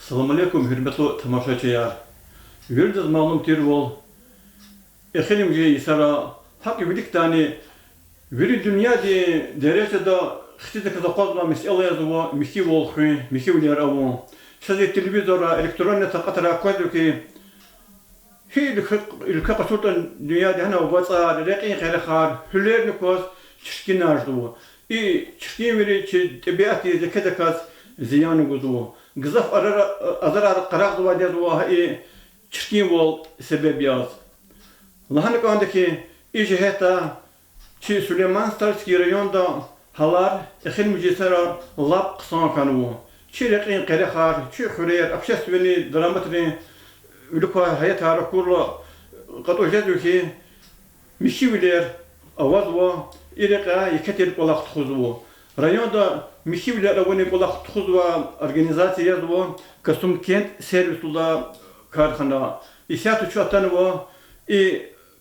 Assalamu alaikum, hürmetli tamaşaçılar. Yürüdüz malum tirvol. Exilim je isara hak bilik tani veri dünya de derecede xitide kaza qazma mesele yazwa miki volxun, miki ulyar avon. Şade televizora elektronne taqatra qadru ki ilka qasutan dünya de hana whatsa raqin khayr khar hüller nikos çirkin arzu. Çirkin veri ki tabiatı zekada kaz ziyanı guzu. Gızaf azar qaraq duva yazwa çirkin vol sebep yaz. Lahanık andaki iciheta çi Süleyman Starski rayonda halar exil mücesera lab qısan kanu. Çi raqin qaraxar, çi xuriyar apşasveni dramatni ülka hayat harakurla qatu jadu ki mişivler avazwa iriqa yekatel qolaq tuxuzwu. Rayonda mişivler avani qolaq tuxuzwa organizatsiya yazwa Kasum kent servisula karxana. İsiyatı çatanwa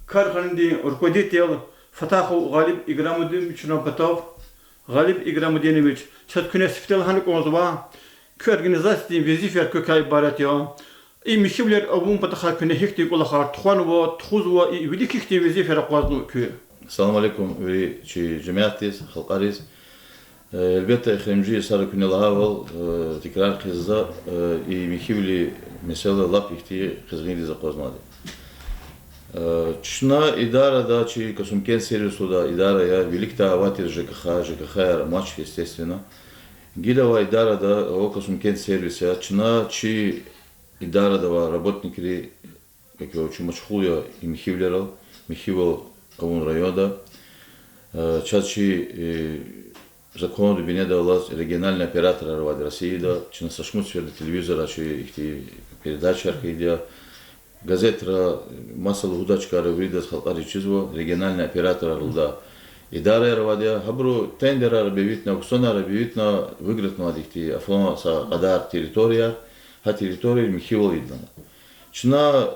Karxanadi rukovodитель Фатахов Галиб Играмудинович Напатов, Галиб Играмудинович, Чаткунес Фиталхан Конзва, к организации визифер какая баратия, и михивлер авум патаха кунехти кулахар, Тхуанова, Тхузва и великих визифер Аквазну Кю. Assalamu alaikum, vi ci cemaattis, halqaris. Elbette eklemci sarı kunelahaval tekrar kızda i mihivli mesela lap ihti kızgın dize kozmadı. Чна идарада, чи Касумкен сервисуда идара я великта аватир ЖКХ матч, естественно. Гидава идарада, о Касумкен сервис я, чна чи идарадава работники, как его чумачхуя и Михивлерал, Михивал Кавун райода, чачи закон дубинеда власть региональный оператор Арвады России, да, чна сашмут сверда телевизора, чи их передача архидия, газетра масал удачкары вридас халқари чизво региональный оператор алда идара равадия хабру тендера рабивитна уксона рабивитна выигратна дихти афлома са адар территория ха территория михивол идлана чна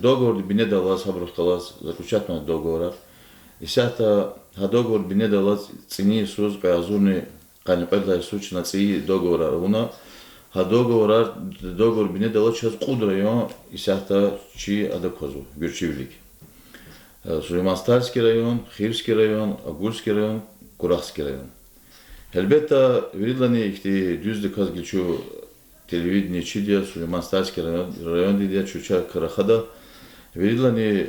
договор бинеда лаз хабру халас заключательного договора исята ха договор бинеда лаз цени суз казуни канипедла сучна ци договора руна договор бине дала час қуд район исяхта чи адакозу Гюрчивлик. Сулейман-Старский район, Хирский район, Агульский район, Курахский район. Elbette verilen ihti düzlük kaz geçiyor televidение çidiye Süleyman-Starский rayon diye çuçar Karahada verilen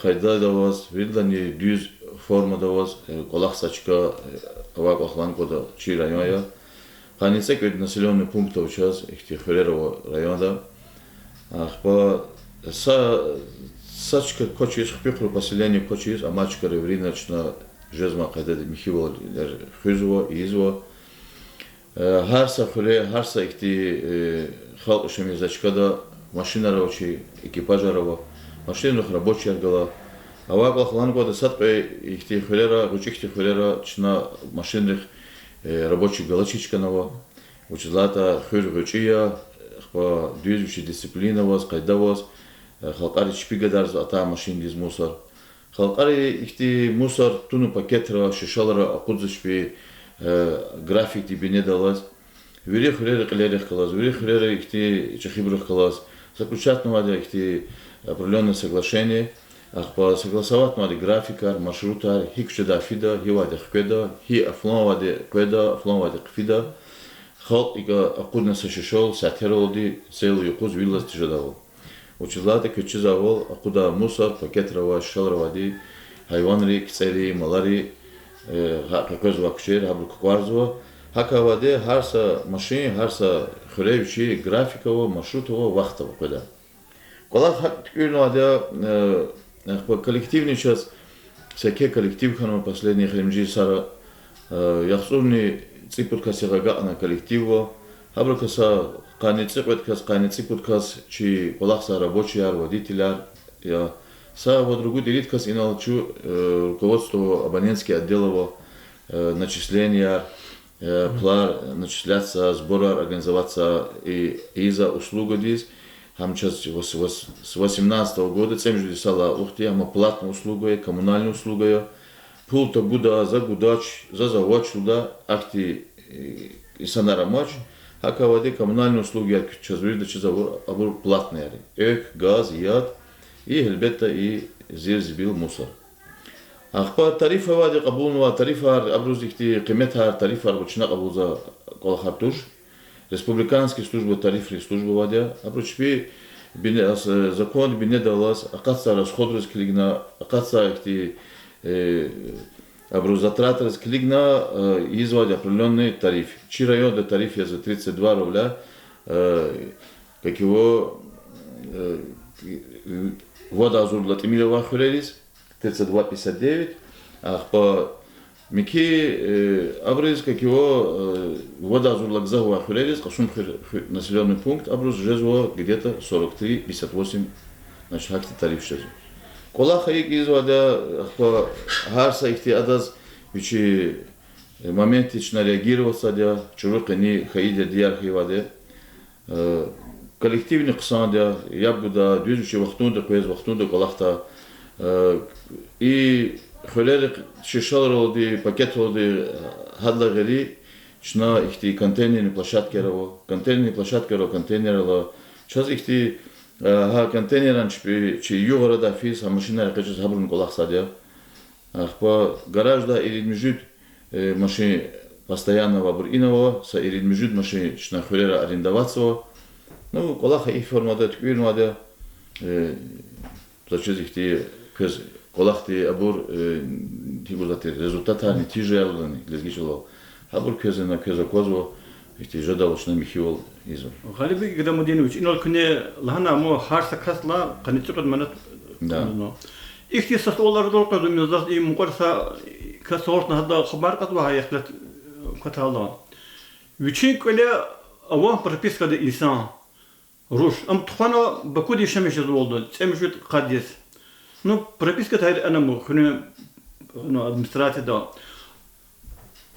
kayda da var, verilen düz forma da var, kolak saçka avak ahlan koda çi rayon ya. Ханицек ведь населенный пункт сейчас Ихтихверерова района. Ахпа сачка кочис хпихру поселение кочис амачка ревриначна жезма кайда Михивол Хюзова Изва. Харса хуле харса ихти халк шемизачкада машина рабочий экипажа раба машинах рабочий аргала. Авак ахлан года сатпе Ихтихверера Ихтихверера чна машинных рабочий галачичканова, училата хюргучия, по движущей дисциплина вас, кайда вас, халкари чпигадарз ата машин диз мусор. Халкари ихти мусор туну пакетра, шишалара акудзашпи граффити бинедалаз. Вери хурери клерих калаз, вери хурери ихти чахибрах калаз. Заключательного ихти определенное соглашение. По согласовать надо графика, маршрута, хикшеда фида, хиваде хкеда, хи афломваде кеда, афломваде кфида. Халк ига акудна сашишол, сатеролди, целый юкуз виллас тижадавол. Училата кючизавол, акуда мусор, пакетрава, шалравади, хайванри, кцели, малари, какозва кшер, хабру кварзва. Хакаваде харса машин, харса хуревичи, графикова, маршрутова, вахтова кеда. Колах хак тикюрнаваде коллективный час, всякие коллектив хану последние хремджи сара яхсурни ципуткас яга на коллектива, хабракаса кани ципуткас чи колахса рабочий ар водитель я са во другую делиткас иналчу руководство абонентский отделово начисления плар начисляться сбора организоваться и за услугу здесь. Хамчас с 18 года цемжди сала ухти, ама платна услуга, коммунальная услуга. Пулта гуда за гудач, за завоч туда, ахти и санара мач, Хака воде коммунальные услуги чазвырда абур платные. Ök, газ, яд и элбетта и зерзибил мусор. Ахпа тарифа воде кабулнува тарифа абруз ихти кыметар тарифа ручна кабулза колхартуш. Республиканские службы тарифы службы воде абручпи закон бинедалас акатса расход разклигна акатса ихти затраты разклигна изводя определенный тариф. Чи район тариф за 32 рубля, как его вода азурла тимилова хурелис 32,59, а по Мики абрыз, как его вода азурла гзагуа хурелис, кашум населенный пункт абрыз жезво где-то 43,58, значит хакти тариф жезво. Колаха из вода по харса ихти адаз вичи моментично реагировал садя чурука не хаидя диархи воде коллективный ксандя ябуда движущий вахтунда квез вахтунда колахта и холерик шишал роди пакет роди хадла гери чна ихти контейнерные площадки раво контейнерла сейчас ихти ها контейнеран чи югорода физ машина качес хабрун колах садя ахпа гаражда иридмижут машин постоянно вабур иного са иридмижут машин чна хулера арендоваться ну колаха и формада тквирмада зачез ихти кез колахти абур тигузати результатани тижелни лезгичло абур кезена кеза козво ихти жадалошна михиол изо غالبا قدام مدينوش إنه كنا لهنا مو حارس كسلا قنيتشوت منات да اختصاص الله رضول قدوم يزاز إيه مقرصة كسورتنا هذا خبر قدوها يخلت كتالا ويشين كلا أوان بربيس كده إنسان روش أم تخانا بكود يشمش الولد تشمشوت قديس نو بربيس كده أنا مو خنا أدمستراتي ده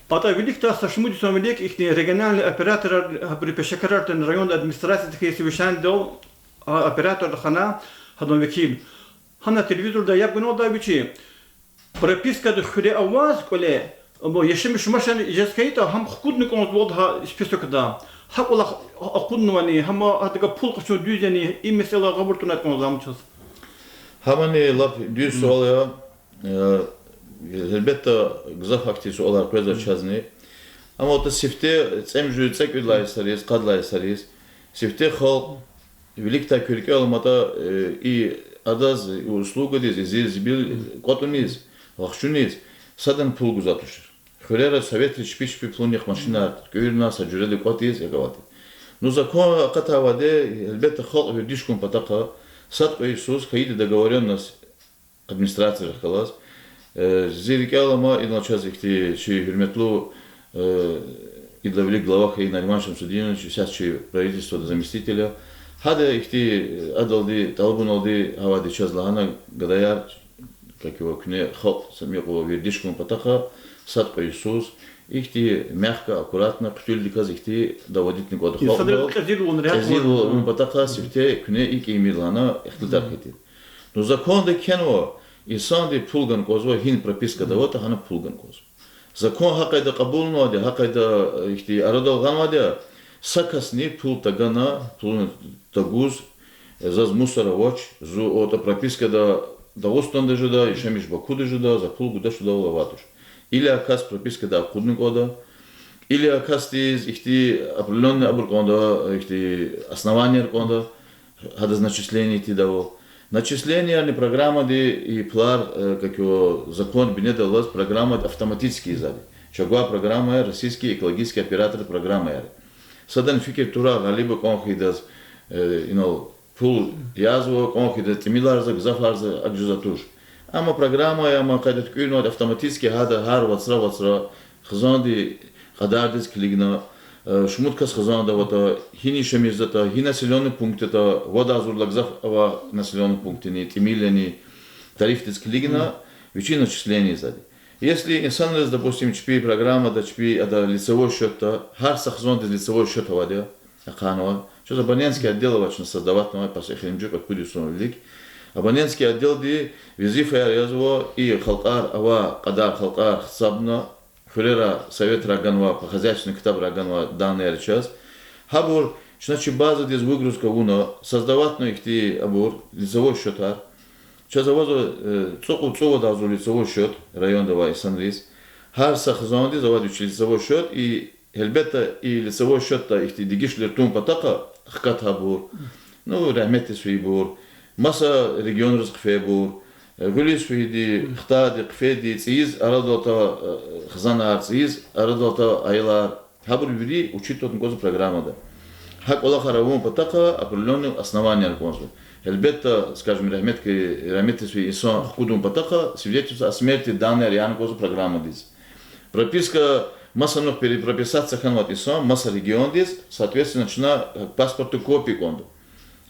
Ата великта сашмуди сомелек ихни региональный оператор припешекарартен район администрации такие совещания дал оператор хана хадом векил хана телевизор да я гно да бичи прописка да хуре аваз коле бо ешемиш машан ижескайта хам хукудник он водха список да хакула акуднвани хама адга пул качу дюзени и mesela габуртунат он замчус хамани лап дюз соля elbette güzel aktivite olarak böyle çözünü. Ama o da sifte semjü çekirler series, kadlar series. Sifte halk birlikte külke olmada i adaz uslugu diz bil kotuniz, vakşuniz sadan pul guzatışır. Хулера совет шпич пиплуних машина кюрна саджурели котиз ягавати. Ну закон ката воде elbette халк вердишком патака сад Иисус хаиде договоренность администрация халас. Зирикалама и начал ихти чи хурметлу идлавли глава хай наримашам судьян сейчас чи правительство заместителя хада ихти адалди талбуналди хавади чазлахана гадаяр как его кне хал самиякова вердишком патаха сад Иисус ихти мягко аккуратно птюльди каз ихти доводить никуда хал казил он патаха сифте кне ики милана ихтилдар хити но закон де кено İnsan de pulgan kozva hin propiska da vota hana pulgan kozva. Zakon hakayda kabulno de hakayda işte arada ganvada sakasni pul tagana pul taguz zaz musara voch zu ota propiska da ostan da jada işemiş bakuda jada za pul guda şuda olavatur. Или akaz propiska da kudnik oda или akaz tiz işte определенный абурконда işte основание конда hada значисление ti daво. Начисление программа и плар, как его закон бинедалас программа автоматически сзади. Чагуа программа российский экологический оператор программы. Садан фикер тура галиба конхидас, пул язво конхидас тимиларза зафларза акжузатуш. Ама программа ама кадет кюрно автоматически хада хар вацра хзанди хадардис клигна шмуткас хазанда вода хини шемизата хи населенный пункт это вода азурлагзав ава населенный пункт не тимилени тариф дисклигна вечи начисления сзади. Если инсан допустим чпи программа да чпи это лицевой счет то хар сахзон из лицевой счет вода аханова что за абонентский отдел важно создавать новый пасехимджик откуда велик абонентский отдел ди визифа язво и халкар ава кадар халкар сабна Хулера совет Раганва по хозяйственный китаб Раганва данный час. Хабур, значит, база здесь выгрузка уна, создавать на их ти абур, лицевой счетар. Сейчас завозу цоку дазу лицевой счет, район давай Санрис. Харса хазанди заводит лицевой счет и Эльбета и лицевой счет-то их дигишлер тум патака хкат хабур, ну рахмети суибур, масса регион разхфебур, гулис суиди хтади хфеди циз арадота хзанар циз арадота айлар хабур вири учит тот гозу программада. Хак Аллах харавум патака определенным основанием консул. Эльбета, скажем, рахмети суи исон худум патака свидетельство о смерти данной реальной гозу программы здесь. Прописка масса перепрописаться ханват исам, масса регион здесь, соответственно, начина паспорту копии конду.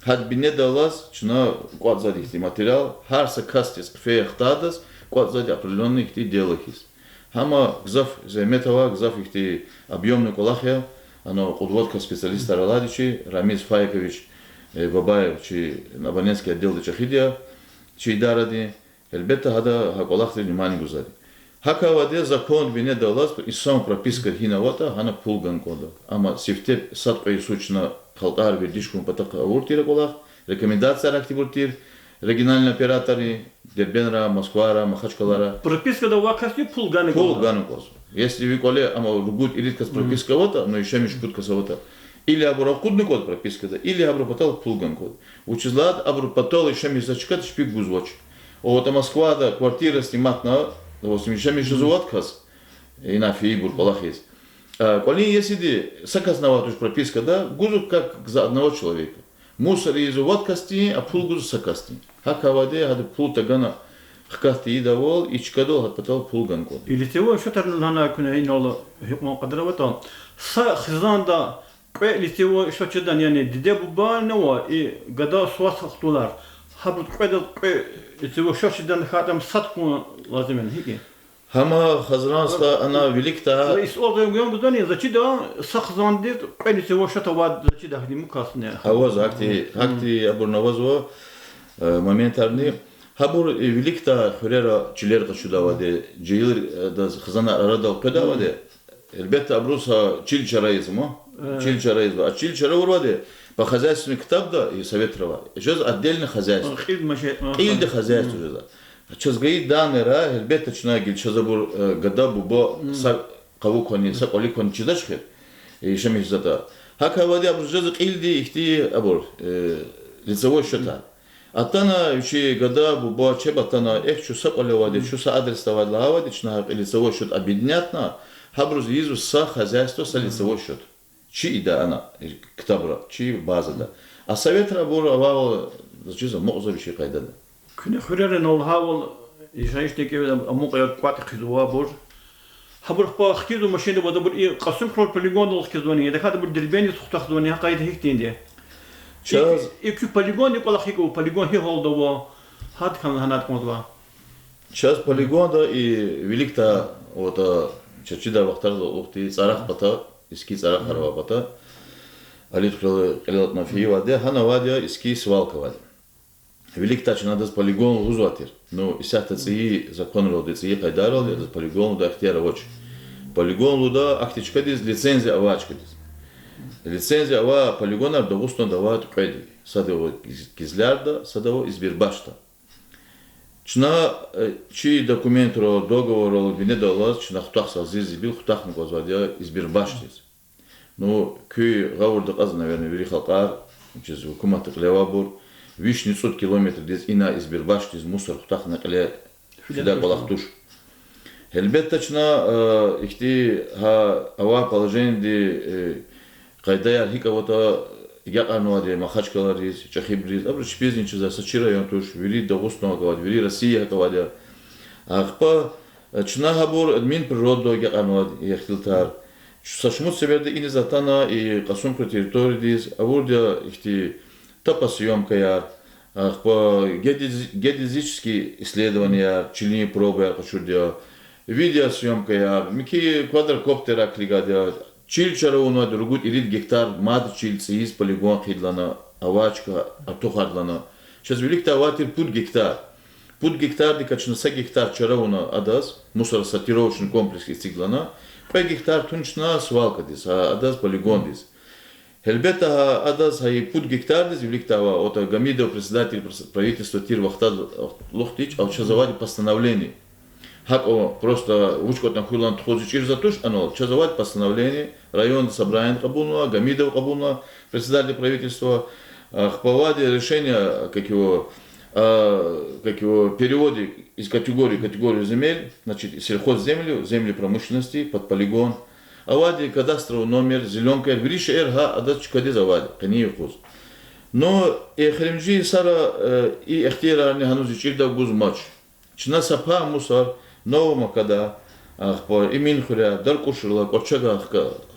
Хад бине далас, начина квад задихти материал, харса кастис феяхтадас, квад зади определенный ихти делахис. Хама гзав заметова, гзав ихти объемный колахия, оно кудводка специалиста Раладичи, Рамис Файкович Бабаев, чи абонентский отдел Чахидия, чи даради, эльбета хада хаколахти внимание гузади. Хакаваде закон бине далас и сам прописка хинавата хана пулган кода. Ама сифте сад сучна халтар вердишкум патака уртира колах, рекомендация активуртир, региональные операторы, Дербенра, Москвара, Махачкалара. Прописка да вакасти пулган кода. Пулган кода. Если вы коле ама ругут или кас прописка вота, но еще мешкут касавата. Или абуракудный код прописка да, или абурапатал пулган код. Учизлад абурапатал еще месячкат шпик гузвоч. Вот Москва да квартира снимать на Восемьдесят еще заводкас и на фибур полахис. Коли если саказноватуш прописка, да, гузу как за одного человека. Мусор из заводкасти, а пул гузу сакасти. Хакаваде, хады пул тагана хкасти и давол, и чкадол хатпатал пул ганкод. Или того, что там на куне иноло хикмо кадравата. Са хизанда, или того, что чедан яне дедебуба нева и гада суас хтулар. Хабут кведал того, что чедан хатам сатку лазимен хики. Хама хазранста она великта. Из ordem gön gudani zachida sakhzandi или того, что товар зачида хдиму касне. Хаваз акти абурнавазо моментарни. Хабур великта хурера чилер кашудаваде джил да хазана арадал кадаваде. Элбетта абруса чилчараизмо. Чилчараизмо. А чилчара урваде по хозяйственный китаб да и советрова. Сейчас отдельно хозяйство. Илде хозяйство же. Сейчас говорит данные ра, элбетта чнагиль, сейчас забур года бубо са каву кони са коли кони чидашхет. И еще миш зата. Хакаваде абружезак илде ихти абур лицевой счета. Атана учи года бубо чебатана эх чуса колеваде чуса адрес тавадлаваде чнаг лицевой счет объединятна. Хабруз изу са хозяйство са лицевой счет. Чи ида она ктабра, чи база да. А совет рабур авал зачем мозовичи кайдада. كنا خيرنا نولهاول يشايشتي كده أموق يقطع خذوا بور حبر خا خيزو ماشين ده بدبر إيه قسم كل بوليغون دول خذوني ده كده بدربيني تخت خذوني هقايد هيك تيندي شاز إيه كل بوليغون يقول خيكو بوليغون هي هول دوا هاد كان هنات كمدوا شاز بوليغون ده إيه великта вот чачида вахтар да ухти царах бата иски царах харва бата алит крылат нафиева де ханавадия иски свалка вад Велик тач надо с полигоном узватир. Ну, исяхта ци закон роды ци хайдарал, это с полигоном да ахтера воч. Полигон луда ахтичка дис лицензия авачка дис. Лицензия ава полигона да густон дават кайди. Садово кизлярда, садово избирбашта. Чна чи документ ро договор ро бине далас, чна хтах сазиз бил хтах мгозвадя избирбаштис. Ну, күй гавр да қаз, наверное, вери халқар, через хукумат клевабур. Вишни 500 километров здесь ина избирбашт из мусор хтах на кле сюда колахтуш. Элбет точно ихти ава положение де кайдая хика вот якануаде махачкаларис чахибрис абрич пизничи за сачира янтуш вери дагустон кавад вери Россия кавада ахпа чна хабур админ природу якануад яхтилтар сашмут северде ини затана и касумка территории дис авурдя ихти топосъемка я, по геодезические исследования, чилини пробы я хочу делать, видеосъемка я, мики квадрокоптера клигадя, чильчара уна другут ирит гектар мад чильцы из полигон хидлана, авачка, атухадлана. Сейчас велик таватир пут гектар. Пут гектар дикачнаса гектар чара уна адас, мусоросортировочный комплекс истиглана, по гектар тунчна свалка дис, адас полигон дис. Хельбета адаз хай пут гектардис вликтава ота Гамидов председатель правительства Тир Вахтад Лохтич, а чазавади постановление. Хако просто учкот на хуйлан тхозу через затуш, оно чазавади постановление, район собрание кабуна, Гамидов кабуна, председатель правительства, хпавади решение, как его переводе из категории земель, значит, сельхозземлю, земли промышленности, под полигон. Авади кадастровый номер, зеленка, вриша РГ, адач кади завади, канию хуз. Но и хремжи сара и эхтира не ганузи чирда гуз мач. Чна сапа мусар, нового када, и минхуря, даркушила, корчага,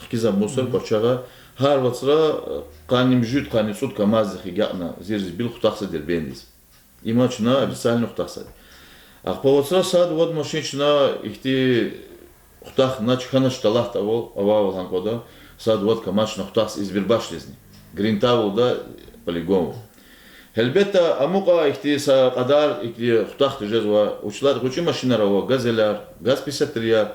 хкиза мусар, корчага, харвацра, каним жют, каним суд, камазах и гятна, зирзис бил хутахса дербендис. Има чна официально хутахса. Ахпавацра сад вот машинчна ихти хутах начхана шталах того, авал ханкода, сад вот камачна хутахс из Бирбашлизни. Гринтаву да полигон. Хелбета амука ихти са кадар ихти хутах тежезва учлар хучи машинарова газеляр, газ 53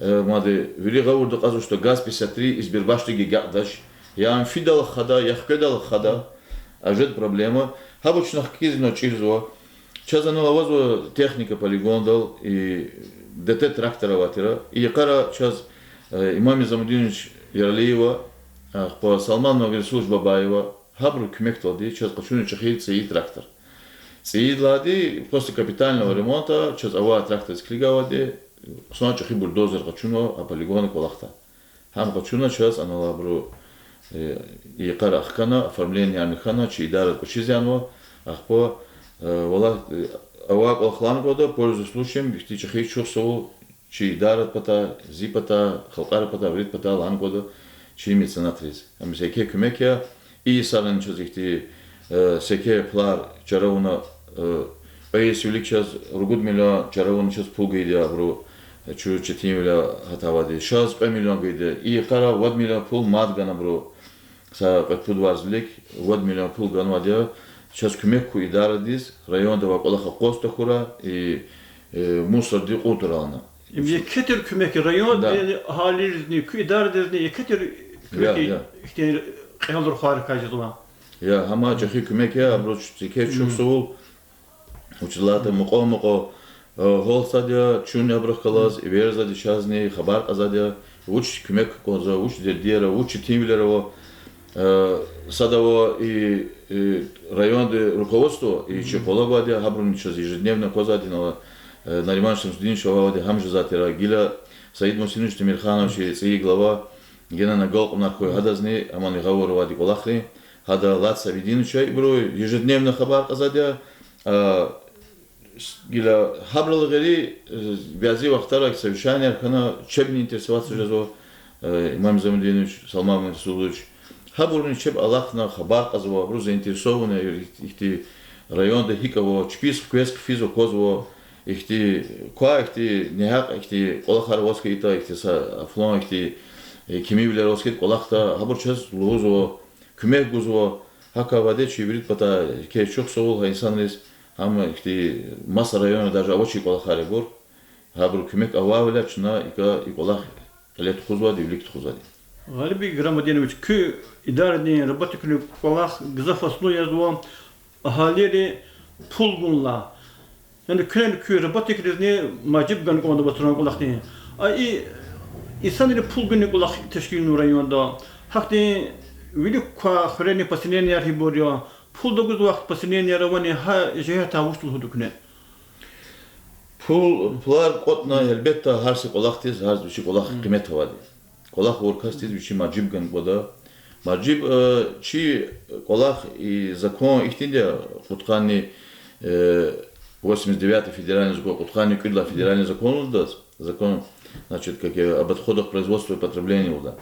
маде вили гаурда казу что газ 53 из Бирбашлиги гадаш. Я амфидал хада, я хкедал хада. Ажет проблема. Хабучнах кизно чирзо. Чазанула возу техника полигон дал и ДТ трактора ватера. И якара час имам Замудинович Ярлиева, по Салману Агресуш Бабаева, хабру кюмек толди, час качуни чахи цеи трактор. Цеи лади после капитального ремонта, час ава трактор склигавади, сона чахи бульдозер качуно, а полигоны колахта. Хам качуна час аналабру якара ахкана, оформление анихана, чи идара кучизянова, ахпо вала авак охлан года, пользуясь случаем, ихти чахи чухсову, чи дарат пата, зипата, халкара пата, врит пата, лан года, чи меценатриз. Ами секе кюмекя, и саран час ихти секе плар чарауна, паес юлик час ругуд миля чарауна час пул гейде абру, чу чети миля хатавади, час 5 миллион гейде, и кара вад миля пул мадган абру, са пудварз лик, вад миля пул ганвадия, час кюмекку идарадиз, районда ваколаха коста хура и мусор ди утурална. Имye ketir kümeki rayon halirizni, küidardizni, ketir kümeki işte kıyalır harikacı duman. Ya hama çakı kümeki abroç zike çok soğul. Uçulata muqo holsadya çun abroç kalaz, iverza dişazni, haber azadya, uç kümek koza, uç derdiyera, uç timlere o садово и районное руководство и Чехоловадия, Хабрун сейчас ежедневно Козадинова, Нариман Шамсудинович Вавади, Хамжазатира, Гиля, Саид Мусинович Тимирханович, и глава Гена Нагалком Нархой Хадазни, Аман Игавору Вади Колахри, Хада Лад Савидиновича, и бру ежедневно Хабар Казадия, Гиля Хабрал Гери, Вязи Вахтара, совещание, Архана, Чебни интересоваться жазо, Имам Замудинович, Салман Расулович, Хабурни чеб Аллахна хабар казва, бру заинтересованы ихти районда хикаво, чпис квеск физо козво, ихти ква ихти нехак ихти олахар воска ита ихти са афлон ихти кимивлер воскет олахта хабур час лузво, кюмек гузво, хака ваде чиврит пата ке чок соул инсанрис, хам ихти маса района даже авочи олахаре гор, хабур кюмек ававля чна ика олах лет хузва дивлик хузади. Galibi Gramadinovich kü idarenin robotikini kolak gızafaslı yazılan ahalileri pulgunla. Yani küren kü robotikini macib gan komanda baturan kolak ne. Ay insanları pulgunni kolak teşkilin rayonda. Hakti vili kwa khureni pasinen yer hiboriya. Pul dokuz vakit pasinen yer avani ha jeher tavuştul hudukne. Pullar kotna elbette harsi kolak tez, harsi bir şey kolak kıymet havadi. Колах оркастиз вичи маджиб ган бода. Маджиб чи колах и закон ихтинде хуткани 89-й федеральный закон, хуткани кюдла федеральный закон да, закон, значит, как об отходах производства и потребления да.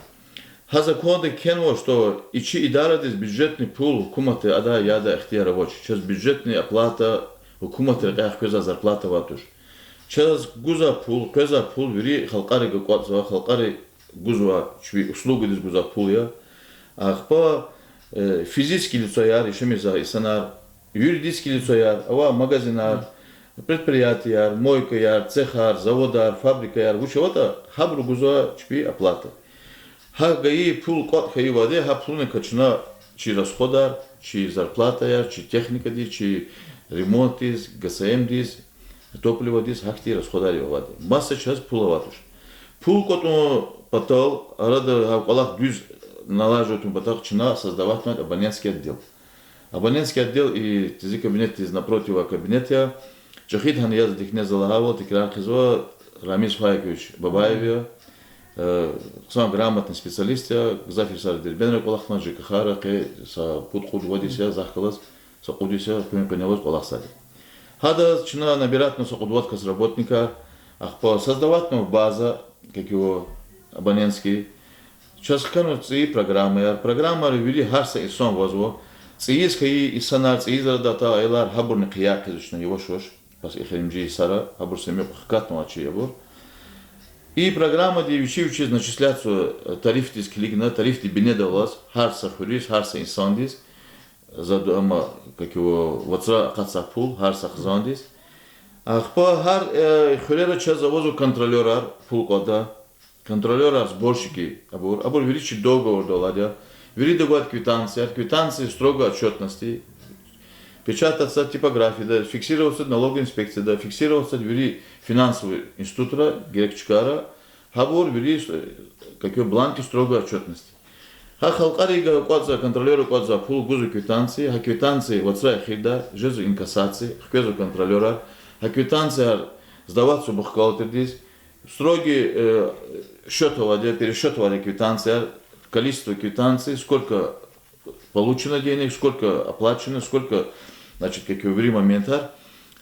Ха закон да кенво, что и чи идарадис бюджетный пул хукуматы ада яда ихтия рабочий. Час бюджетная оплата хукуматы эх коза зарплата ватуш. Час гуза пул вери халкари гакватзва халкари гузва чви услуги дис гуза пуля, ахпа физические лицо яр, еще миза исанар, юридические лицо яр, ава магазинар, предприятие яр, мойка яр, цехар, заводар, фабрика яр, вучевата хабру гуза чви оплата. ха гаи пул кот хаи ваде, ха пулне качна чи расходар, чи зарплата, чи техника ди, чи ремонт диз, ГСМ диз, топливо диз, хакти расходари ваде. Масса час пула ватуш. Пул коту потол, арада хавкалах дюз налаживать поток чина создавать абонентский отдел. Абонентский отдел и тези кабинет из напротива кабинета, чахит хан яз дихне залагаво, тикрар хизва, Рамис Файкович Бабаевия, сам грамотный специалист, зафир сар дербенре колахна ЖКХ ке са путхуд водися захкалас, са кудися пенялос колахсади. Хада чина набирать на сокудватка с работника, по создавать база, как его абонентский. Сейчас канут и программы, программа вели харса и сон возво. Циис каи и санар циис радата айлар хабур не кияк изучно его шош, пас ихримджи сара хабур семья пахкатну ачи ябур. И программа девичи начисляться тариф тис клигна, тариф ти бенедалас, харса хурис, харса инсандис, задама как его ватра кацапул, харса хзандис. Ахпа хар хурера час завозу контролерар пул кода, контролерар сборщики абур величи договор доладя. Вери договор квитанции строго отчетности, печататься типографии, да, фиксироваться налоговая инспекция, да, фиксироваться вери финансовый института, грекчкара, хабур вери какие бланки строго отчетности. Ха халкарига кодза контролеру кодза пул гузу квитанции, ха квитанции ватра хида, жезу инкассации, хкезу контролера, ха квитанция сдаваться бухгалтердис, строгий счетование, пересчетование квитанция, количество квитанций, сколько получено денег, сколько оплачено, сколько, значит, как и в момента.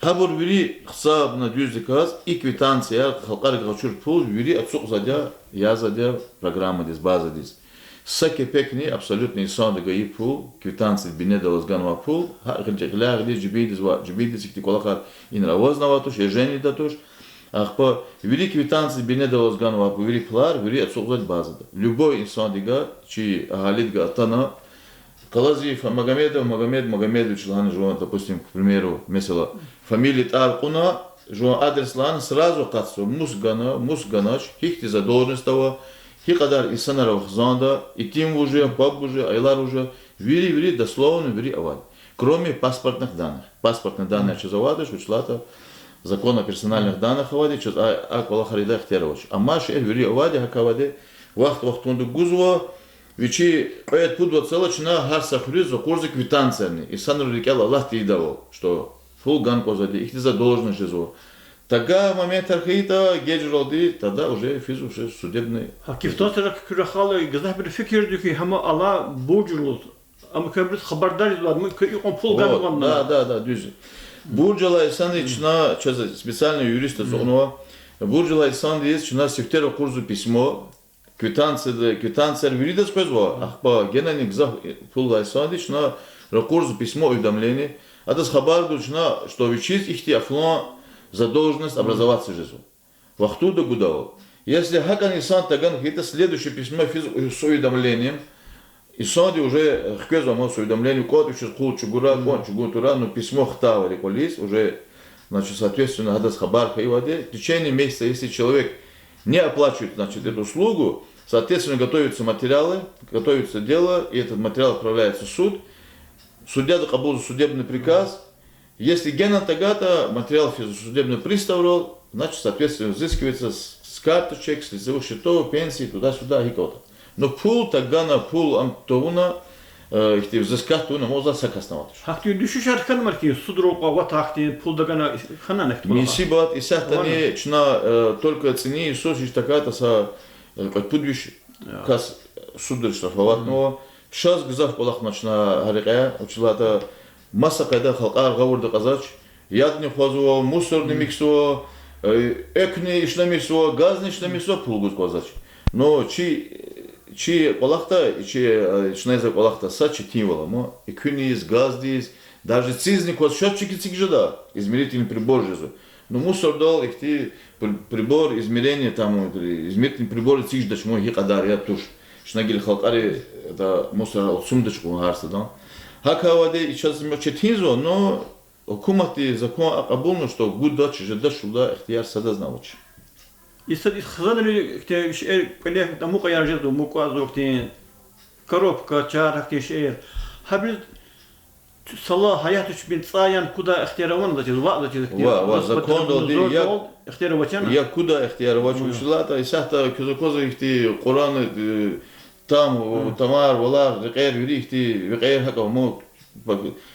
Хабур вери хсаб на дюздиказ и квитанция, халкар гачур пул, вери отсук задя, я задя, программа дис, база дис. Саке пекни, абсолютно и сон гаи пул, квитанции бинедалас ганва пул, харджегляр дис, джибидис, их колахар инравознава туш, ежени датуш. Ахпа вери квитанции бинедалас ганва пул, вери плар, вери отсук задя база. Любой инсан дига, чи агалидга атана, Калазиев Магомедович Лан Жуан, допустим, к примеру, mesela фамилия Таркуна, Жуан адрес Лан сразу кацу Мусганач, хихти за должность того, хикадар и санаров занда, и тим уже, пап уже, айлар уже, вери, дословно вери аваль. Кроме паспортных данных. Паспортные данные чезавадыш, учлата, закон о персональных данных авади, чез аквалахарида хтерович. А маш вери авади, хакавади, вахтунду гузва, Вичи поэт пудва целочна харса хризо курсы квитанциями. И санру рекел Аллах ти давал, что фул ган позади, их задолженность жезу. Тага момент архаита геджролди, тогда уже физу уже судебный. А кифтосера курахала и газах bir fikirdi ki hama Allah borculu. Ama kabris haberdarız var mı? Он фул ган var. Да, düz. Бурджала исан ична, специальный юрист зонова. Бурджала исан есть, чна сефтеро курсу письмо. Квитанция виридас козва, ахпа генеральный гзах пулгайсадич на рекурс письмо уведомление, а das хабар дучна, что вичит их тиафло задолженность образоваться жизнь. Вахтуда гудал. Если хакан исан таган это следующее письмо с уведомлением, и санди уже хкезва с уведомлением код еще кул чугура, кон чугутура, но письмо хтавали колис уже, значит, соответственно, das хабар хайваде в течение месяца, если человек не оплачивают, значит, эту услугу, соответственно, готовятся материалы, готовится дело, и этот материал отправляется в суд. Судья докабул судебный приказ. Если гена тагата материал судебный пристав, значит, соответственно, взыскивается с карточек, с лицевых счетов, пенсии, туда-сюда и кого-то. Но пул тагана, пул антоуна, их взыскать туна, можно сакасновать. Хакти düşüş arkan var ki судрока вот хакти пул дагана хана нехт. Мисибат и сахтани чна только цени и сосич такая-то са подвиж кас суд штрафовать, но сейчас гзав полах начна харикая, училата масса кайда халкар гавурда казач, ядни хвазуа, мусорный миксуа, экни ишлемисуа, газни ишлемисуа пулгус казач. Но чи полахта, чи шнайза полахта сачи тимвала, мо и кюниз, газдиз, даже цизник вот счетчики цигжада, измерительный прибор жезу. Но мусор дал их ти прибор измерения там, измерительный прибор цигждач мой хикадар я туш. Шнагил халкари это мусор от сумдачку гарса да. Хакаваде и сейчас мы четинзо, но хукумати закон акабулно, что гуддач жеда шуда ихтияр сада знавач. Если хзанали, где коллег тому каяржет, муквазу, где коробка, чар, где шер, хабил сала хаят уч бин цаян куда ихтиарован латил, ва латил. Ва закон долди я ихтиаровачан. я куда ихтиаровач ушлата и сахта кузокоза ихти Куран там тамар валар غير вирихти غير хака мо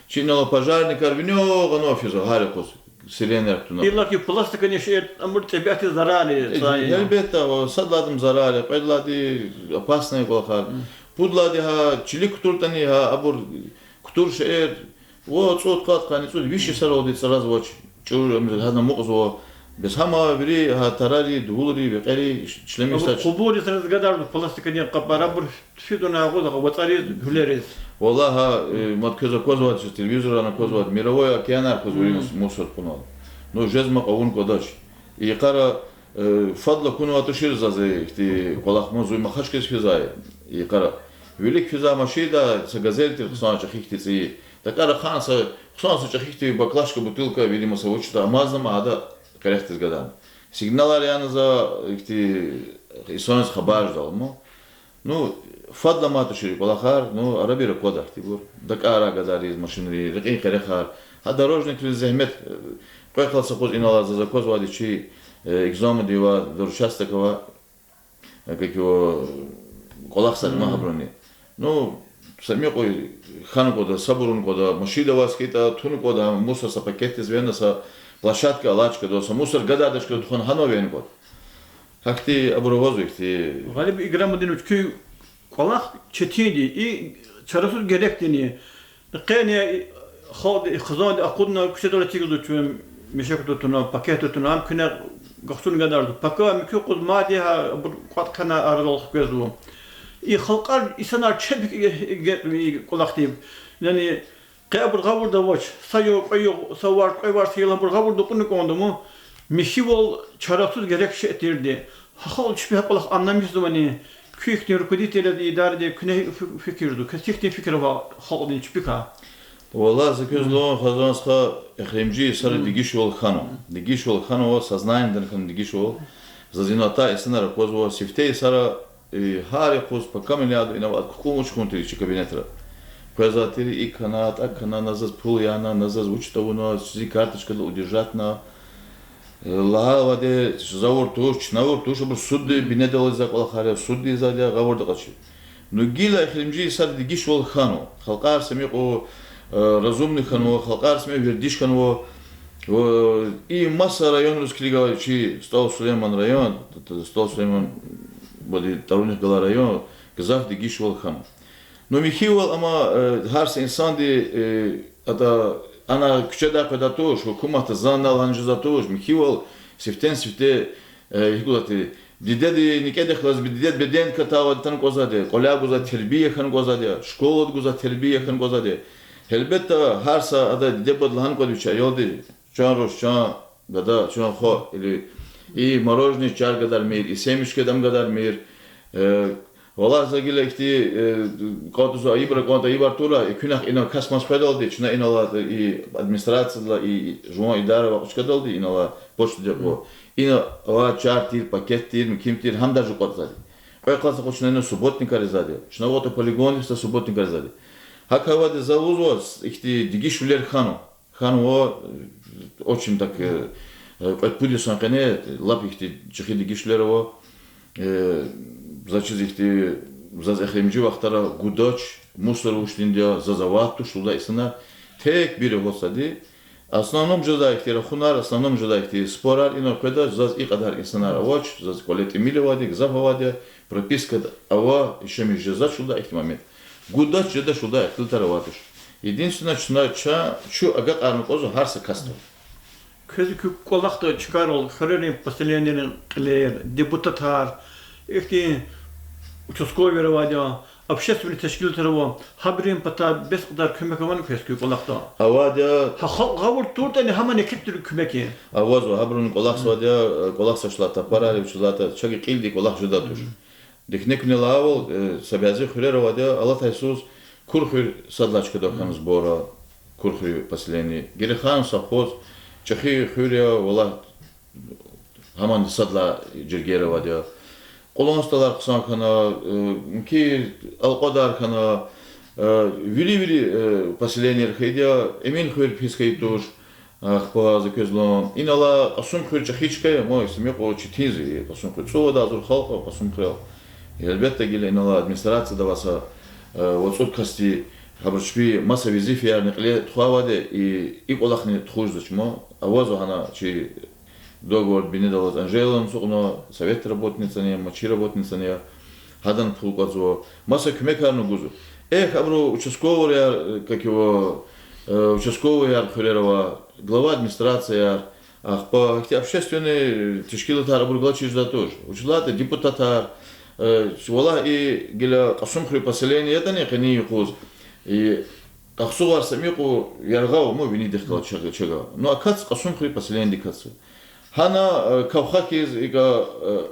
чинало пожарник арвинё ганофизо харикус сиренер туна. Илаки пластика не шер, амур тебяти зарали. Elbette sadladım zararı, pedladi опасные колхар. Пудлади ха чили кутуртани ха абур кутур шер. Вот сот кат каницу виши сароди сразу воч. Чур хана мугзо без хама бери ха тарари дулри векери члемисач. Кубури сразу гадар пластика не капарабур фидуна года ватари гулерис. Валлаха мат коза козват телевизора на козват мировой океанар козвурин мусор пунал. Ну жезма кавун кодач. И кара фадла куну атушир зазе ихти колахмо зуй махашкес физай. И кара велик физа машида с газельтер хсан чахихти. Такара ханса хсан чахихти баклашка бутылка видимо савучта амазна ада корректес гадан. Сигналар яна за ихти исонс хабар далмо. Ну фадла матушир колахар, ну арабира кода ихтибур. Дакара гадари из машинери, рекин харехар. А дорожник лизахмет поехался хоз инала за закоз вадичи экзамен дива дурчастакова как его колахсар махаброни. Ну сами кой хан кода сабурун кода машина васкита тун кода мусор са пакеты звена са площадка лачка до са мусор гададашка хон хановен код. Хакти абуровозу ихти. Галиб игра мадинуч күй колах четиди и чарасуз геректини. Кене خود خزان أقودنا كشتولا تيجي دوتشون مشاكل دوتنا باكيت دوتنا هم كنا قصون قدر دو باكا مكو قد ما ديها قد كنا أرض كذو خلقار إنسان تشبك كلاختيب يعني قابل غور دوش سيو سوار قوار سيلا برغور دوكن كوندمو مشيول شراسوز gerek şey etirdi. Hal şüphe kulak anlamıyoruz yani küçük nörkuditeler idare küne fikirdu. Kesinlikle fikir var halın şüphe. Вала за козло хазанска эхремжи сар дигишол хано. Дигишол хано сознанием дерхан дигишол за зината эсена козло сифте сара хари коз по камеляду и нават кумуч контричи кабинетра. Казатери и канат, акана назад пуляна, назад учтовуно, си карточка удержать на лаваде зауртуш, науртуш, чтобы суды бинедалы за колхаре, суды за гаворда качи. Но гила эхремжи сар дигишол хано. Халкар самико разумный ханво, халкар сме вердиш ханво, и масса район русского чи стол Сулейман район, стол Сулейман боди таруних гала район, казах дигишвал хан. Но михивал ама харс инсан ди ата ана кучеда кодатош, хукумата занал анжизатош, михивал сифтен сифте хикулати дидеди никеде хлас дидед беден катава тан козаде, коля гуза тербие хан козаде, школа гуза тербие хан козаде. Elbette harsa ada debodlahan kodvicha yoldi чан рош чан гада чан хо или и мороженое чар гадар мир и семечки дам гадар мир вала загилекти кодуза ибра конта ибартура и күнах ина касмас педалди чна инала и администрация и жуа идара вачка далди инала почту депо ина ва чар тир пакет тир ким тир хам даже котзади кой класса хочна субботника резади чна вот полигон ста субботника резади Хакаваде заузос, ихти дигишулер хану. Хану очень так подпудился на лап ихти чехи дигишулерово. Зачем ихти за захемджи вахтара гудоч мусор уштиндя за завату шуда исна тек бире хосади. Основном жада ихти рахунар, основном жада ихти спорар ино кеда за икадар исна равоч, за колети милевади, гзававади, прописка ава еще между за шуда ихти момент. Гудаш жеда шуда хилтараватуш. Единственное, что чу агак арнукозу харса касту. Кези колахта чикарол харерин поселенин клеер депутатар ихти участковый равадя общественный ташкил тараво хабрин пата без кадар көмекаван кески колахта. Авадя гавур туртани хаман экиптир көмеки. Авазу хабрун колахсвадя колахса шлата парали шлата чаги килди колах жедатуш. Дихнекне лавол сабязи хулеровадя Аллах Иисус курхир садлачка дохан сбора курхир поселение. Герехан совхоз чахи хуря вала Hamam sadla Jirgera vadia. Kolonstalar kısan kana, ki alqadar kana, vili поселение хейдя, эмин хөр пискайтуш, ахпа за közlon. Инала асум хөр чахичка, мой семья по читизи, асум хөр цова зур халка, асум хрел. Elbette gele inala администрация даваса, вот соткасти хабршпи масса визиф я некле тхаваде и колахни тхуздачмо, авазу хана чи договор бинедалат Анжелом сугно совет работница не, мачи работница не, хадан пулказо, масса кмекарну гузу. Абру участковый я, как его участковый я Хурерова, глава администрации я, по общественные тишкилы тар абурглачи жда тоже. Училаты депутатар, вала и геля касум хри поселение это не хани юхуз. И кахсугар самику яргау мо вини дехкал чага. Ну а кац касум хри поселение дикацу. Хана Кавхакиз ига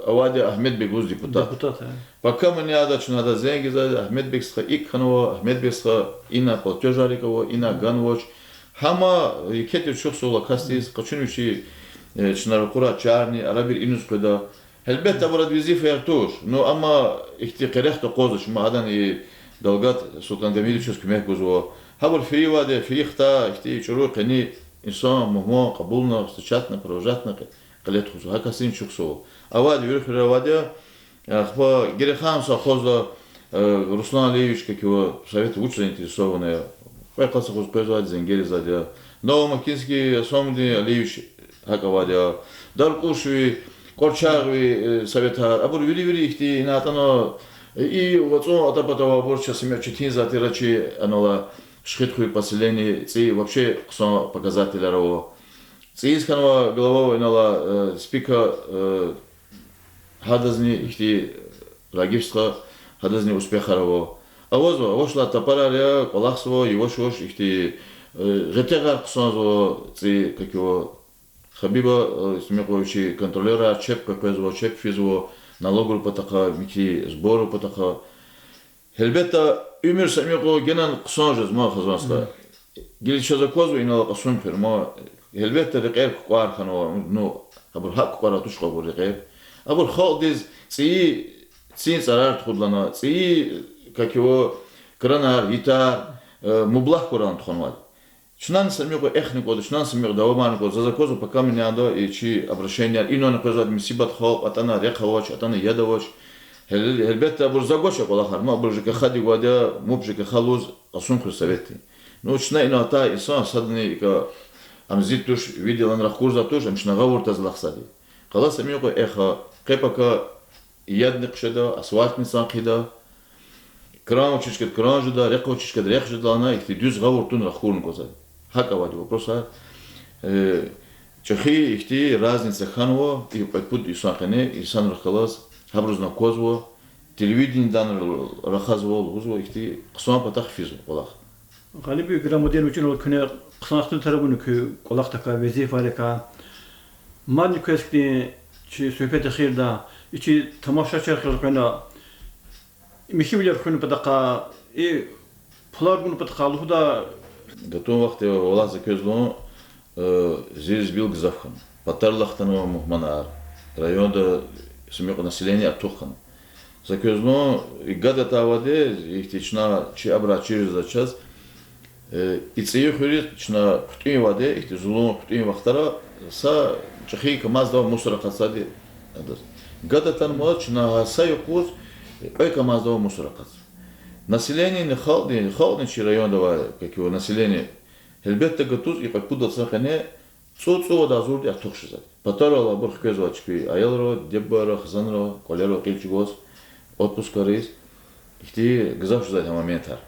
Авади Ахмед Бегуз депутат. Пока мы не адачу надо зенги за Ахмед Бегсха Икханова, Ахмед Бегсха Ина Платежарикова, Ина Ганвоч. Хама икети чухсула кастис, качунучи чнаракура чарни, арабир инускода. Хелбет абрад визиф яртуш. Ну ама ихти керехта козыч, маадан и Далгат Султан Гамилевич кумек гузво. Хабар фииваде, фиихта, ихти чуру кани инсан мухмо кабулна встречатна провожатна калет хузу хакасин чуксо авад юрхра вадя ахва герехан сахоза Руслан Алиевич как его совет лучше заинтересованные поехался хуз позвать зенгери задя Новомакинский Сомди Алиевич хакавадя Даркуши Корчагови советар абур вили ихти натано и вот он атапатова борча семья четин затирачи анола шхитхуй поселение, ци вообще ксон показатель раво. Ци исканова голового инала спика хадазни ихти рагивска хадазни успеха раво. А возо вошла тапараря колахсво его шош ихти жетегар ксонзо ци как его Хабиба смековичи контролера чеп какой-то чеп физво налогу потака мики сбору потака. Elbette Ömür Samiko genel kısacız ma kazansa. Gelişe zakozу inala qasum fer ma elbette riqer qar khano no abul haq qara tush qabur riqer. Abul khadiz tsiyin zarar tkhudlana tsi как его краnar gitar mublah Kur'an tkhonwad. Шнан Самiko эхнико, шнан Самiko даваманко за закозу пока меня до и чи обращение ино на казад мисибат хал атана рекхавоч атана ядавоч. Elbette abur zagoşa kolahar ma abur jike khadi wada mubjike khaluz asun khusaveti. Ну чна ина та инсан садни ка амзит туш видел ан рахурза туш амшна гаворта злахсади. Қалас амиго эха қепака ядник шеда асфальтнисан қида кран учишкет кран жуда река учишкет рек жудана ихти düz гавортун рахурн козади. Хака вади вопроса чахи ихти разница ханво и пут исахане исан рахалас Хабрузна козво, телевидение дан рахазвол, гузво ихти қысуан патақ физу олақ. Галиби грамоден учен ол күне қысанақтың тарабыны ку олақтака везифарека. Мадни көскіне чи сөйпеті қирда, ичи тамаша чарқылы күні михивлер күні патақа, и пулар күні патақа алуғда. Датун вақты олазы көзлуын зиріз бил гызавхан. Патарлақтануы мұхманар. Районда Смех населения оттухан. За közно и гада таваде ихтична чи абра через за час и цею хурит чна птин ваде ихти зулум птин вахтара са чахи камазда мусора қасади гада тан мочна са юқуз ой камазда мусора қас. Население не халдни чи район дава как его население элбетте гатуз и пакуда сахане Цуцу да зурди артухшизад. Патарала бурх кезвачпи аялро, деббаро, хазанро, колеро, килчигоз, отпускарис. Ихти гзавшизад моментар.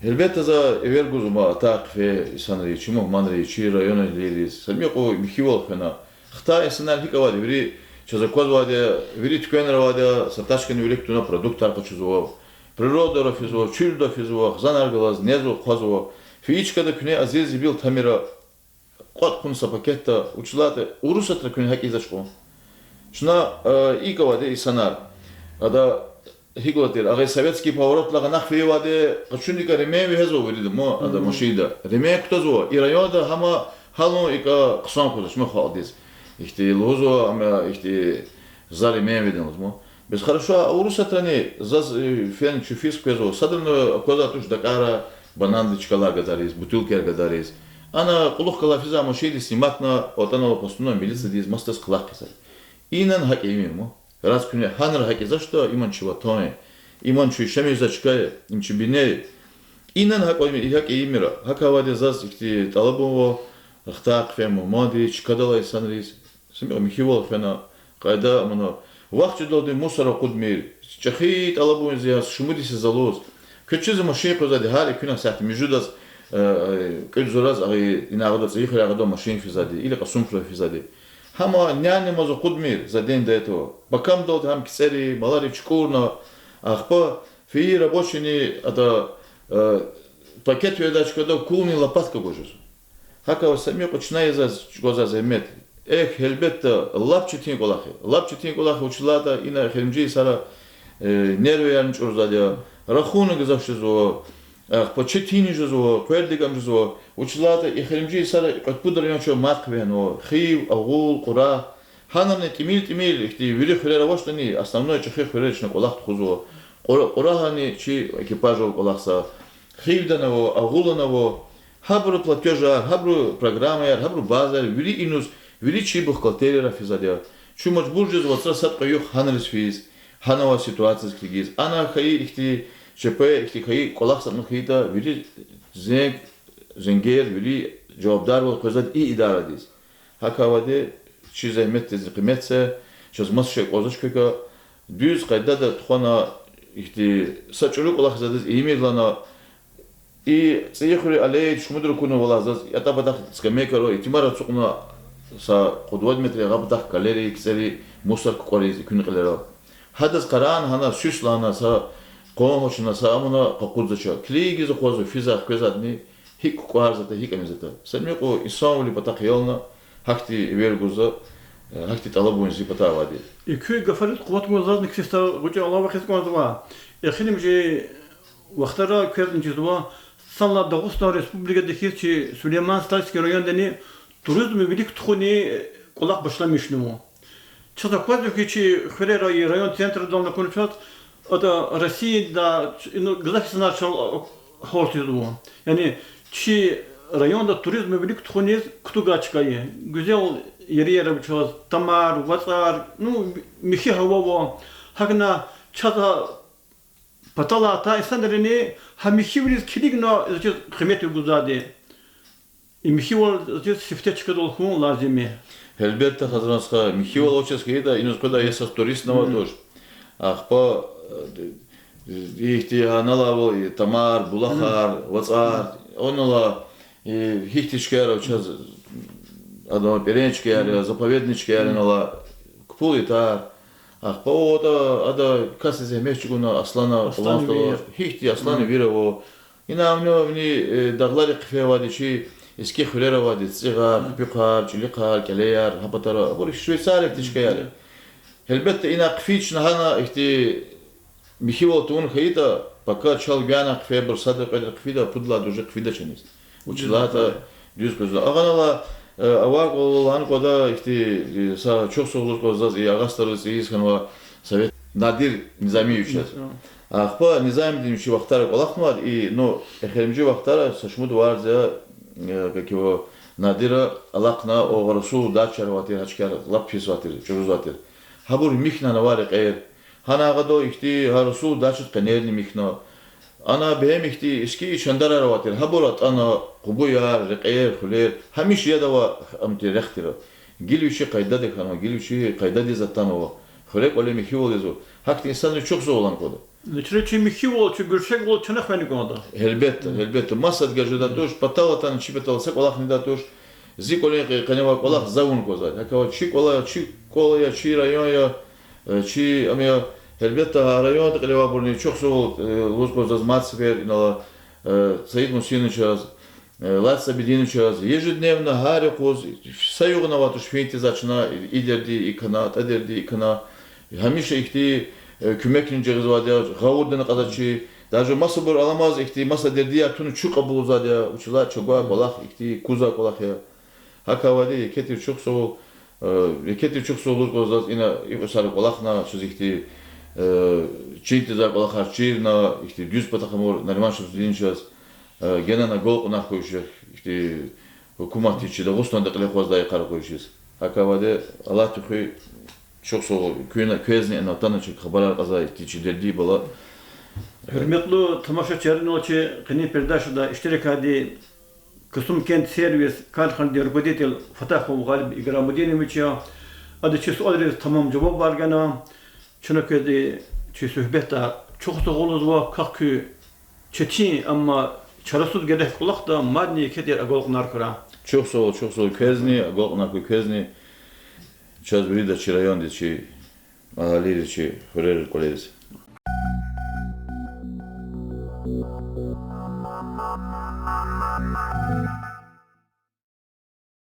Элбетте за эвергузума атак фе исанри, чимо манри, чи района лирис. Самико михивол фена. Хта исанар хикавади, вири чазакозвади, вири тюкенровади, сарташкани виликтуна продукт арпачузуа. Природа рафизуа, чульда физуа, хазанаргалаз, незу хазуа. Фиичкада күне азизи бил тамира Qat kunsa paketta uçlate urusatra kun hak izashko. Şuna ikavade isanar. Ada higolatir agay sovetski поворотлага нахвеваде qachundika reme vezo veridim mo ada moshida. Reme kutazo i rayonda hama halno ika qsan kudash mo khadis. ихти лозо, ама ихти зали мемеденос мо. Без хорошо, а у русатрани заз фен чуфис квезо, садрно коза туш дакара банандычкала гадарис, бутылкер гадарис. Ана кулух кала физа машиди сниматна отана постуно милиция диз мастас клак кисай. Инан хак мо. Раз күне ханр хак за что иман чиватоне. Иман чу шемизачка им чибине. Инан хак имира. Хакаваде заз ихти талабово хтак фемо моди чкадала санрис. Симё михивол фена кайда мано вахчу доды мусора кудмир. Чахи талабово зяс шумудиси залоз. Kötüzü maşin kozadı hali küna saati mevcudas kötüzüraz aği inağda zayıfır ağda maşin fizadi ile kasumfla fizadi. Hama nyani mazo kudmir zaden de to. Bakam dod ham kiseri malari çukurna ahpa fi рабочини ата пакет юдачка до кулни лопатка гожус. Хака сами починає за гоза земет. Elbette lapçıtin kolakı. Lapçıtin kolakı uçlada ina xelimci sara nerve yanç orzadı. Рахунок завшизо, почетини жизо, квердигам жизо, учлата и хелимджи сара откуда рянчо матквено, хив, агул, кура, ханане тимил, ихти вили хрера воштани, основное чахе хреречна колахт хузо, курахани чи экипажу колахса, хивданово, агуланово, хабру платежа, хабру программа, хабру базар, вили инус, вили чи бухгалтерия физадя, чу мажбур жизо, вот сад каюх ханрис физ, ханова ситуация скигиз, ана хай ихти ЧП, ихти хай колахса нухита, вили зенгер, вили жавабдар бол козад и идара диз. Хакаваде чи захмет тез қиметсе, чаз масше козачка düz qaydada tuxana ихти сачулу колахса диз имирлана и цехури алей шмудр куну волазаз ятабадах скамекаро итимара цуqna са qudwad metri gabdах калери ксери мусор куқариз күнқилеро хадас қаран хана шушлана са қоңошна са амуна қақудзача клигиз қозу физах кезадни хик қуарзата хикамизата самиқо исаули батақиялна хакти вергуза хакти талабунзи батавади İki gafalet kuvat muzaznik sista hoca Allah vakit konuşma. Exinim je vaxtara köyün cizwa sanla Dağıstan Respublika'daki ki Süleyman Stalski rayonundaki turizm bilik tuğuni kulak başlamıştı mı? Çata kuvat ki Xere rayon centrından konuşat o da Rusya'da gazapsına çal hortizdu. Yani ki rayonda turizm bilik tuğuni kutugaçkayı güzel yeri uçaz tamar vatar mixi hava hagna çata patala ta insanların hamixi bir kiligno kıymetli guzadi mixi vol sifte çıkadı olsun lazım. Elbette hazırlanska mixi vol ocheskayı da inus koda yesas turist navadoş. Ahpa ihti anala vol tamar bulahar vatar onala hihtişkar uçaz Adam перенчики яли, заповеднички яли нала купули та по ода касе земешчигуна аслана поланстала хихти аслани вирово и на вни даглари кфевади чи иски хулеровади цигар пикар чиликар келеяр хапатара бори швейцария птичка яли elbette ina кфична хана ихти михиво тун хаита пока чал гана кфебр сада кфида пудла дуже кфида ченис учлата düz gözle aganala Авак олан кода ихти са çok soğuk kozaz и агастары сиз ханва совет Надир Низамиевич. Ахпа Низамиевич вахтара колахмад и но эхелимжи вахтара сашмуд варза как его Надира алакна оғарсу дачар ватир хачкар лапчис ватир чуруз ватир. Хабур михна навари қайр. Хана агадо ихти харсу дачат қанерни михна. Ana behem ihti eski şandara ravatir. Haborat ana kubuyar, reqayr, xuler. Hamiş yada va amti rehtira. Gilvişi kayda de kana, gilvişi kayda de zatan o. Xulek ole mihivol ezo. Hakti insanı çok zor olan koda. Neçreçi mihivol, çi gürşek ol çanak beni koda. Elbette. Masad gajda doş, patalatan çi patalsak olaq nida doş. Zik ole kaneva olaq zavun kozad. Hakava çi kola, çi kolaya, çi rayonya, çi amya Elbette rayonda qileva burni çok soğuk lozgozaz matsfer inala Said Musinovič Latsa Bedinovič ежедневно хари qoz sayuğuna vatuş fenti začina iderdi ikana taderdi ikana hamisha ihti kümekin cegizvada gavurdana qadachi даже masa bur alamaz ihti masa derdi ya tunu çu qabul zada uçla çogwa kolaq ihti kuza kolaq ya hakavadi ketir çok soğuk Reketi çok soğuk kozaz ina sarı kolakna çözükti. Çiğti za kolak harçirna işte düz patakımor normal şubzlinçaz. Gene na gol ona koyuşu işte hukumat içi de Boston'da kale kozda kara koyuşuz. Hakavade Allah tühü çok soğuk közni en atan için haberler kaza içi dedi bala. Hürmetli tamaşaçıların olçı qini perdaşda iştirak edi kısım kent servis karxan der rukodetel Fatahov Galip İgramuddinoviç ya adı çi sual tamam cevap var gene çınakedi çi sohbetta çok soğuluz va kakü çetin ama çarasız gerek kulak da madni keder agolqnar kara. Çok soğuk közni gol ona közni çaz biri de çirayon diye mahalli diye hörer koleriz.